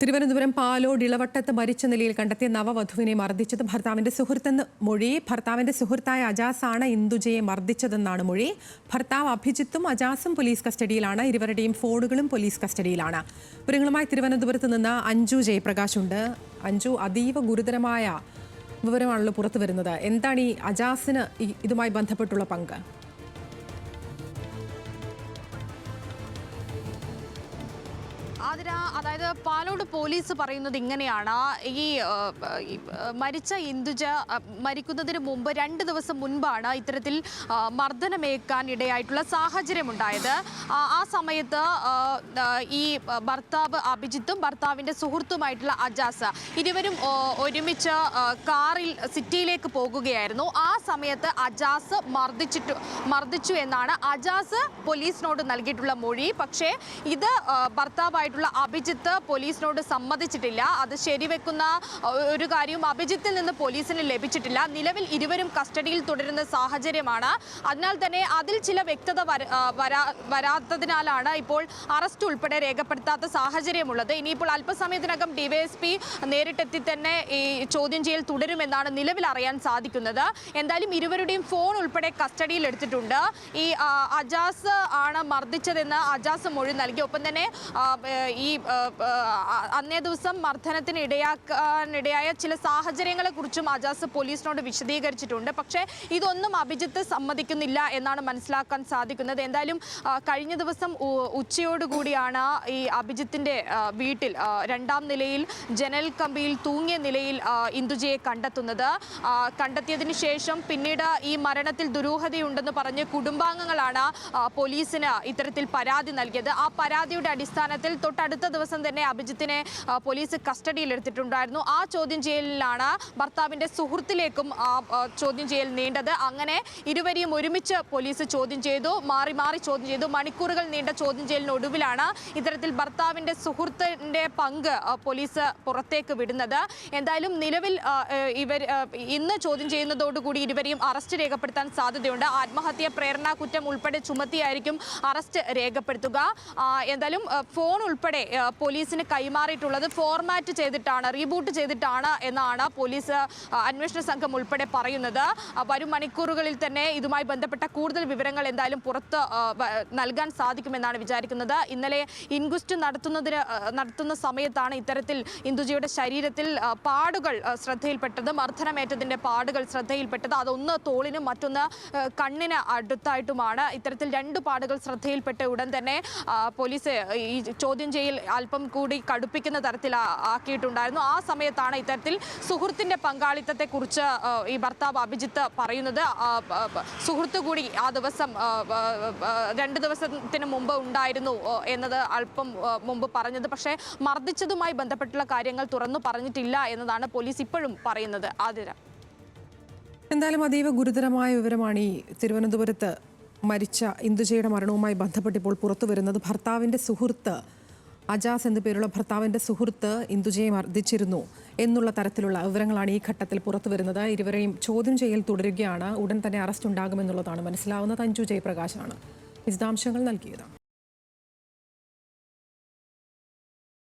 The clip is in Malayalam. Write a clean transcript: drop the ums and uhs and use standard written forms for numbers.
തിരുവനന്തപുരം പാലോട് ഇളവട്ടത്ത് മരിച്ച നിലയിൽ കണ്ടെത്തിയ നവവധുവിനെ മർദ്ദിച്ചത് ഭർത്താവിന്റെ സുഹൃത്തെന്ന് മൊഴി. ഭർത്താവിന്റെ സുഹൃത്തായ അജാസാണ് ഇന്ദുജയെ മർദ്ദിച്ചതെന്നാണ് മൊഴി. ഭർത്താവ് അഭിജിത്തും അജാസും പോലീസ് കസ്റ്റഡിയിലാണ്. ഇരുവരുടെയും ഫോണുകളും പോലീസ് കസ്റ്റഡിയിലാണ്. വിവരങ്ങളുമായി തിരുവനന്തപുരത്ത് നിന്ന് അഞ്ജു ജയപ്രകാശ് ഉണ്ട്. അഞ്ജു, അതീവ ഗുരുതരമായ വിവരമാണല്ലോ പുറത്തു വരുന്നത്. എന്താണ് ഈ അജാസിന് ഇതുമായി ബന്ധപ്പെട്ടുള്ള പങ്ക്? അതായത് പാലോട് പോലീസ് പറയുന്നത് ഇങ്ങനെയാണ്. ഈ മരിച്ച ഇന്ദുജ മരിക്കുന്നതിന് മുമ്പ് 2 ദിവസം മുൻപാണ് ഇത്തരത്തിൽ മർദ്ദനമേൽക്കാൻ ഇടയായിട്ടുള്ള സാഹചര്യമുണ്ടായത്. ആ സമയത്ത് ഈ ഭർത്താവ് അഭിജിത്തും ഭർത്താവിൻ്റെ സുഹൃത്തുമായിട്ടുള്ള അജാസ് ഇരുവരും ഒരുമിച്ച് കാറിൽ സിറ്റിയിലേക്ക് പോകുകയായിരുന്നു. ആ സമയത്ത് അജാസ് മർദ്ദിച്ചു എന്നാണ് അജാസ് പോലീസിനോട് നൽകിയിട്ടുള്ള മൊഴി. പക്ഷേ ഇത് ഭർത്താവായിട്ടുള്ള അഭിജിത്ത് പോലീസിനോട് സമ്മതിച്ചിട്ടില്ല. അത് ശരിവെക്കുന്ന ഒരു കാര്യവും അഭിജിത്തിൽ നിന്ന് പോലീസിന് ലഭിച്ചിട്ടില്ല. നിലവിൽ ഇരുവരും കസ്റ്റഡിയിൽ തുടരുന്ന സാഹചര്യമാണ്. അതിനാൽ തന്നെ അതിൽ ചില വ്യക്തത വരാത്തതിനാലാണ് ഇപ്പോൾ അറസ്റ്റ് ഉൾപ്പെടെ രേഖപ്പെടുത്താത്ത സാഹചര്യമുള്ളത്. ഇനിയിപ്പോൾ അല്പസമയത്തിനകം ഡിവൈഎസ്പി നേരിട്ടെത്തി തന്നെ ഈ ചോദ്യം ചെയ്യൽ തുടരുമെന്നാണ് നിലവിൽ അറിയാൻ സാധിക്കുന്നത്. എന്തായാലും ഇരുവരുടെയും ഫോൺ ഉൾപ്പെടെ കസ്റ്റഡിയിൽ എടുത്തിട്ടുണ്ട്. ഈ അജാസ് ആണ് മർദ്ദിച്ചതെന്ന് അജാസ് മൊഴി നൽകി. ഒപ്പം തന്നെ ഈ അന്നേ ദിവസം മർദ്ദനത്തിന് ഇടയായ ചില സാഹചര്യങ്ങളെക്കുറിച്ചും അജാസ് പോലീസിനോട് വിശദീകരിച്ചിട്ടുണ്ട്. പക്ഷേ ഇതൊന്നും അഭിജിത്ത് സമ്മതിക്കുന്നില്ല എന്നാണ് മനസ്സിലാക്കാൻ സാധിക്കുന്നത്. എന്തായാലും കഴിഞ്ഞ ദിവസം ഉച്ചയോടുകൂടിയാണ് ഈ അഭിജിത്തിൻ്റെ വീട്ടിൽ 2ാം നിലയിൽ ജനൽ കമ്പിയിൽ തൂങ്ങിയ നിലയിൽ ഇന്ദുജയെ കണ്ടെത്തുന്നത്. കണ്ടെത്തിയതിന് ശേഷം പിന്നീട് ഈ മരണത്തിൽ ദുരൂഹതയുണ്ടെന്ന് പറഞ്ഞ് കുടുംബാംഗങ്ങളാണ് പോലീസിന് ഇത്തരത്തിൽ പരാതി നൽകിയത്. ആ പരാതിയുടെ അടിസ്ഥാനത്തിൽ തൊട്ടടുത്ത ദിവസം തന്നെ അഭിജിത്തിനെ പോലീസ് കസ്റ്റഡിയിൽ എടുത്തിട്ടുണ്ടായിരുന്നു. ആ ചോദ്യം ചെയ്യലിലാണ് ഭർത്താവിൻ്റെ സുഹൃത്തിലേക്കും ചോദ്യം ചെയ്യൽ നീണ്ടത്. അങ്ങനെ ഇരുവരെയും ഒരുമിച്ച് പോലീസ് ചോദ്യം ചെയ്തു, മാറി മാറി ചോദ്യം ചെയ്തു. മണിക്കൂറുകൾ നീണ്ട ചോദ്യം ചെയ്യലിനൊടുവിലാണ് ഇത്തരത്തിൽ ഭർത്താവിൻ്റെ സുഹൃത്തിൻ്റെ പങ്ക് പോലീസ് പുറത്തേക്ക് വിടുന്നത്. എന്തായാലും നിലവിൽ ഇന്ന് ചോദ്യം ചെയ്യുന്നതോടുകൂടി ഇരുവരെയും അറസ്റ്റ് രേഖപ്പെടുത്താൻ സാധ്യതയുണ്ട്. ആത്മഹത്യ, പ്രേരണ കുറ്റം ഉൾപ്പെടെ ചുമത്തിയായിരിക്കും അറസ്റ്റ് രേഖപ്പെടുത്തുക. എന്തായാലും ഫോൺ ഉൾപ്പെടെ പോലീസിന് കൈമാറിയിട്ടുള്ളത് ഫോർമാറ്റ് ചെയ്തിട്ടാണ്, റീബൂട്ട് ചെയ്തിട്ടാണ് എന്നാണ് പോലീസ് അന്വേഷണ സംഘം ഉൾപ്പെടെ പറയുന്നത്. വരും മണിക്കൂറുകളിൽ തന്നെ ഇതുമായി ബന്ധപ്പെട്ട കൂടുതൽ വിവരങ്ങൾ എന്തായാലും പുറത്ത് നൽകാൻ സാധിക്കുമെന്നാണ് വിചാരിക്കുന്നത്. ഇന്നലെ ഇൻക്വസ്റ്റ് നടത്തുന്ന സമയത്താണ് ഇത്തരത്തിൽ ഇന്ദുജയുടെ ശരീരത്തിൽ പാടുകൾ ശ്രദ്ധയിൽപ്പെട്ടത്, മർദ്ദനമേറ്റതിൻ്റെ പാടുകൾ ശ്രദ്ധയിൽപ്പെട്ടത്. അതൊന്ന് തോളിനും മറ്റൊന്ന് കണ്ണിന് അടുത്തായിട്ടുമാണ്. ഇത്തരത്തിൽ 2 പാടുകൾ ശ്രദ്ധയിൽപ്പെട്ട ഉടൻ തന്നെ പോലീസ് ഈ ചോദ്യം ചെയ്യൽ അല്പം കൂടി കടുപ്പിക്കുന്ന തരത്തിൽ ആക്കിയിട്ടുണ്ടായിരുന്നു. ആ സമയത്താണ് ഇത്തരത്തിൽ സുഹൃത്തിൻ്റെ പങ്കാളിത്തത്തെക്കുറിച്ച് ഈ ഭർത്താവ് അഭിജിത്ത് പറയുന്നത്. സുഹൃത്ത് കൂടി ആ ദിവസം 2 ദിവസത്തിന് മുമ്പ് ഉണ്ടായിരുന്നു എന്നത് അല്പം മുമ്പ് പറഞ്ഞത്. പക്ഷേ മർദ്ദിച്ചതുമായി ബന്ധപ്പെട്ടുള്ള കാര്യങ്ങൾ തുറന്നു പറഞ്ഞിട്ടില്ല എന്നതാണ് പോലീസ് ഇപ്പോഴും പറയുന്നത്. എന്തായാലും അതീവ ഗുരുതരമായ വിവരമാണ് ഈ തിരുവനന്തപുരത്ത് മരിച്ച ഇന്ദുജയുടെ മരണവുമായി ബന്ധപ്പെട്ടിപ്പോൾ പുറത്തു വരുന്നത്. ഭർത്താവിൻ്റെ സുഹൃത്ത് അജാസ് എന്നു പേരുള്ള ഭർത്താവിൻ്റെ സുഹൃത്ത് ഇന്ദുജയെ മർദ്ദിച്ചിരുന്നു എന്നുള്ള തരത്തിലുള്ള വിവരങ്ങളാണ് ഈ ഘട്ടത്തിൽ പുറത്തു വരുന്നത്. ഇരുവരെയും ചോദ്യം ചെയ്യൽ തുടരുകയാണ്. ഉടൻ തന്നെ അറസ്റ്റ് ഉണ്ടാകുമെന്നുള്ളതാണ് മനസ്സിലാവുന്നത്. അഞ്ജു ജയപ്രകാശാണ് വിശദാംശങ്ങൾ നൽകിയത്.